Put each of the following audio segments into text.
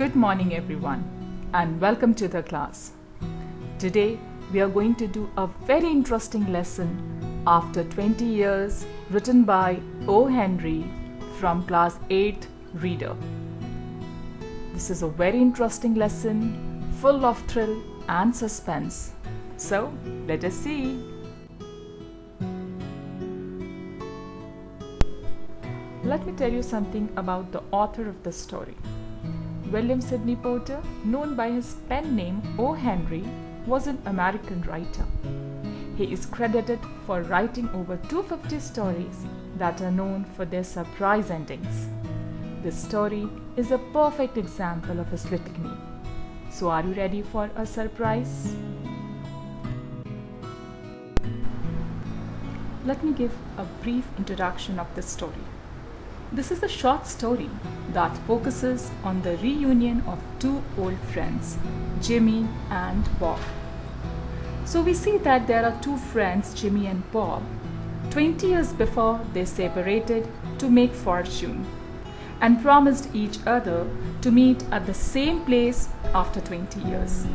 Good morning everyone and welcome to the class. Today we are going to do a very interesting lesson after 20 years written by O. Henry from class 8th reader. This is a very interesting lesson full of thrill and suspense. So let us see. Let me tell you something about the author of the story. William Sidney Porter, known by his pen name O. Henry, was an American writer. He is credited for writing over 250 stories that are known for their surprise endings. This story is a perfect example of his litany. So are you ready for a surprise? Let me give a brief introduction of this story. This is a short story that focuses on the reunion of two old friends, Jimmy and Bob. So we see that there are two friends, Jimmy and Bob, 20 years before they separated to make fortune and promised each other to meet at the same place after 20 years.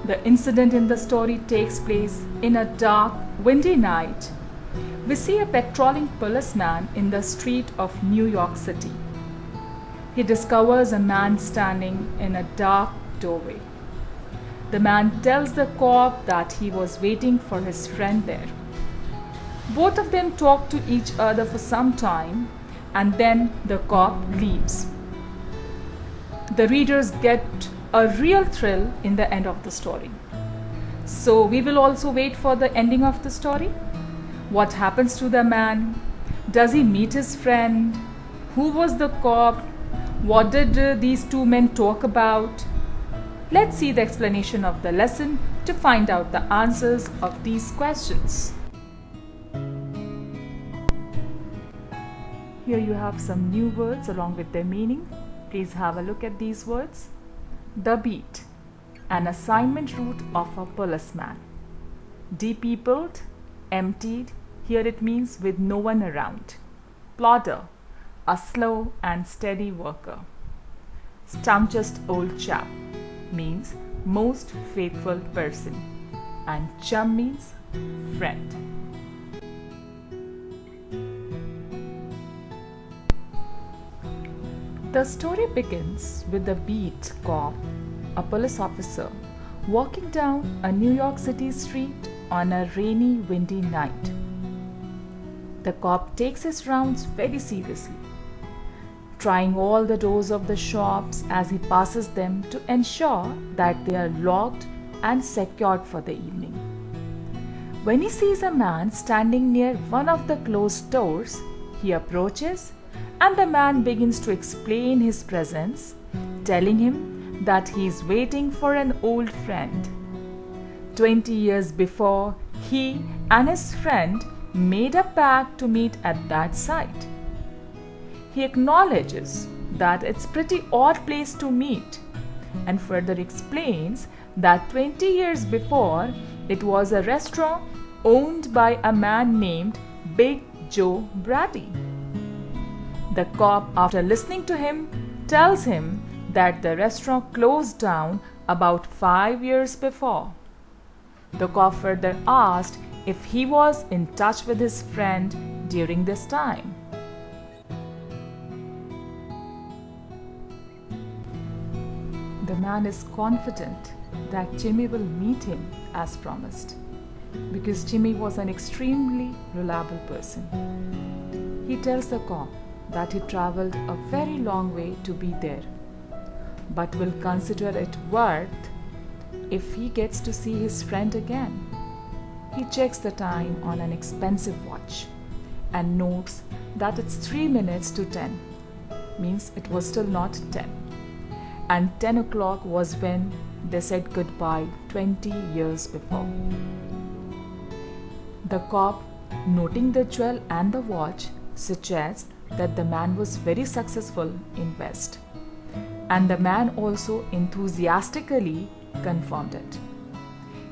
The incident in the story takes place in a dark, windy night. We see a patrolling policeman in the street of New York City. He discovers a man standing in a dark doorway. The man tells the cop that he was waiting for his friend there. Both of them talk to each other for some time and then the cop leaves. The readers get a real thrill in the end of the story. So we will also wait for the ending of the story. What happens to the man? Does he meet his friend? Who was the cop? What did these two men talk about? Let's see the explanation of the lesson to find out the answers of these questions. Here you have some new words along with their meaning. Please have a look at these words. The beat, an assignment route of a policeman. Depeopled, emptied. Here it means with no one around. Plodder, a slow and steady worker. Stumchest old chap means most faithful person. And chum means friend. The story begins with the beat cop, a police officer, walking down a New York City street on a rainy, windy night. The cop takes his rounds very seriously, trying all the doors of the shops as he passes them to ensure that they are locked and secured for the evening. When he sees a man standing near one of the closed doors, he approaches and the man begins to explain his presence, telling him that he is waiting for an old friend. 20 years before, he and his friend made a pact to meet at that site. He acknowledges that it's a pretty odd place to meet and further explains that 20 years before it was a restaurant owned by a man named Big Joe Brady. The cop, after listening to him, tells him that the restaurant closed down about 5 years before. The cop further asked if he was in touch with his friend during this time. The man is confident that Jimmy will meet him as promised because Jimmy was an extremely reliable person. He tells the cop that he traveled a very long way to be there, but will consider it worth if he gets to see his friend again. He checks the time on an expensive watch and notes that it's 3 minutes to 10, means it was still not 10. And 10 o'clock was when they said goodbye 20 years before. The cop, noting the jewel and the watch, suggests that the man was very successful in West. And the man also enthusiastically confirmed it.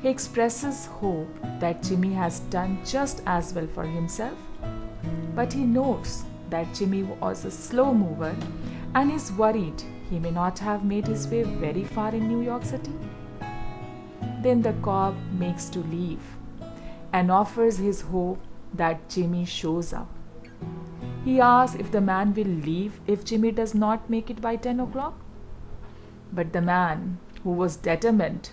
He expresses hope that Jimmy has done just as well for himself, but he notes that Jimmy was a slow mover and is worried he may not have made his way very far in New York City. Then the cop makes to leave and offers his hope that Jimmy shows up. He asks if the man will leave if Jimmy does not make it by 10 o'clock. But the man, who was determined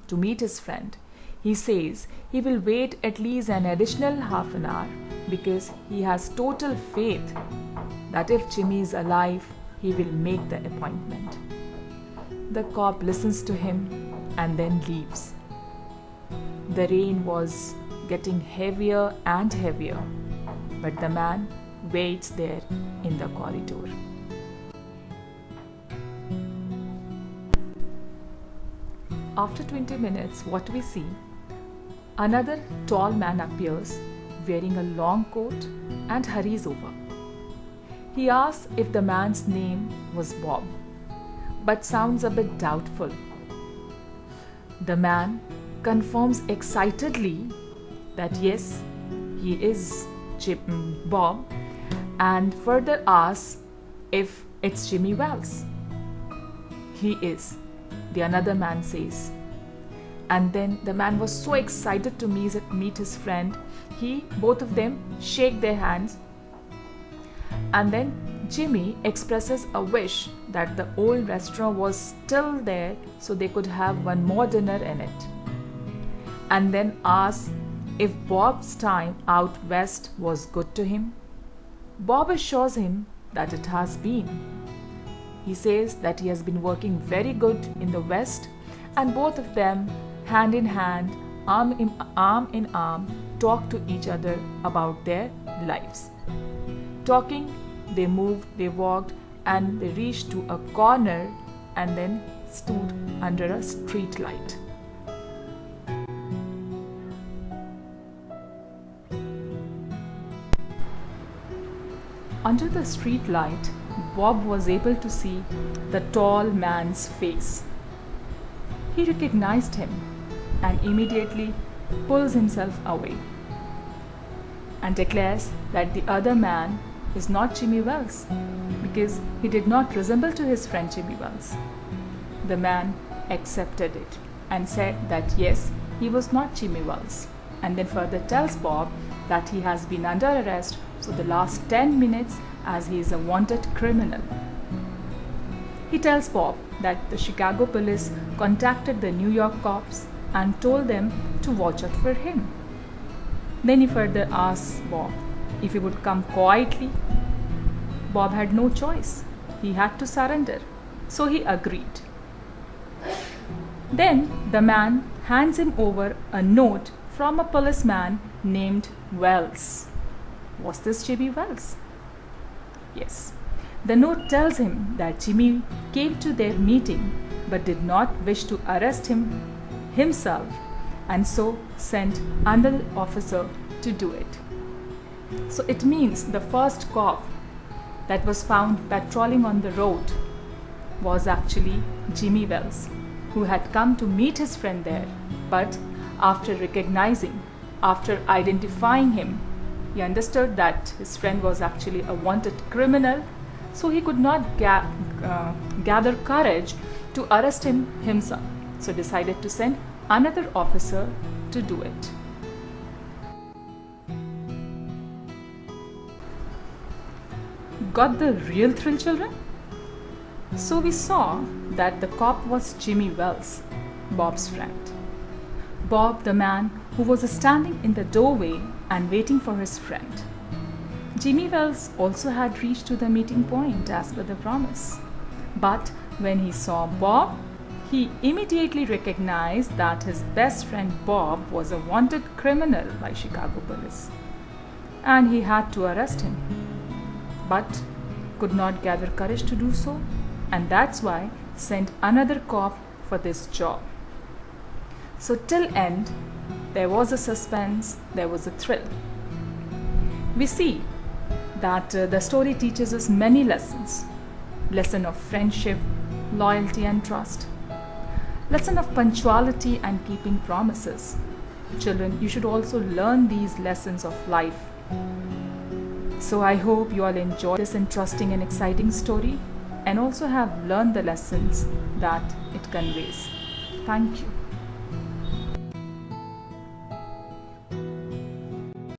to meet his friend, he says he will wait at least an additional half an hour because he has total faith that if Jimmy is alive, he will make the appointment. The cop listens to him and then leaves. The rain was getting heavier and heavier, but the man waits there in the corridor. After 20 minutes, what we see? Another tall man appears wearing a long coat and hurries over. He asks if the man's name was Bob, but sounds a bit doubtful. The man confirms excitedly that yes, he is Bob, and further asks if it's Jimmy Wells. He is, the another man says. And then the man was so excited to meet his friend, both of them shake their hands. And then Jimmy expresses a wish that the old restaurant was still there so they could have one more dinner in it. And then asks if Bob's time out west was good to him. Bob assures him that it has been. He says that he has been working very good in the west, and both of them, hand in hand, arm in arm, talk to each other about their lives. Talking, they moved, they walked, and they reached to a corner and then stood under a street light. Under the street light, Bob was able to see the tall man's face. He recognized him and immediately pulls himself away and declares that the other man is not Jimmy Wells because he did not resemble to his friend Jimmy Wells. The man accepted it and said that yes, he was not Jimmy Wells, and then further tells Bob that he has been under arrest for the last 10 minutes as he is a wanted criminal. He tells Bob that the Chicago police contacted the New York cops and told them to watch out for him. Then he further asks Bob if he would come quietly. Bob had no choice. He had to surrender. So he agreed. Then the man hands him over a note from a policeman named Wells. Was this Jimmy Wells? Yes. The note tells him that Jimmy came to their meeting but did not wish to arrest him himself and so sent another officer to do it. So it means the first cop that was found patrolling on the road was actually Jimmy Wells, who had come to meet his friend there, but after identifying him, he understood that his friend was actually a wanted criminal, so he could not gather courage to arrest him himself, so decided to send another officer to do it. Got the real thrill, children? So we saw that the cop was Jimmy Wells, Bob's friend. Bob, the man who was standing in the doorway and waiting for his friend. Jimmy Wells also had reached to the meeting point as per the promise. But when he saw Bob, he immediately recognized that his best friend Bob was a wanted criminal by Chicago police, and he had to arrest him, but could not gather courage to do so, and that's why sent another cop for this job. So till end, there was a suspense, there was a thrill. We see that the story teaches us many lessons. Lesson of friendship, loyalty and trust. Lesson of punctuality and keeping promises. Children, you should also learn these lessons of life. So I hope you all enjoy this interesting and exciting story, and also have learned the lessons that it conveys. Thank you.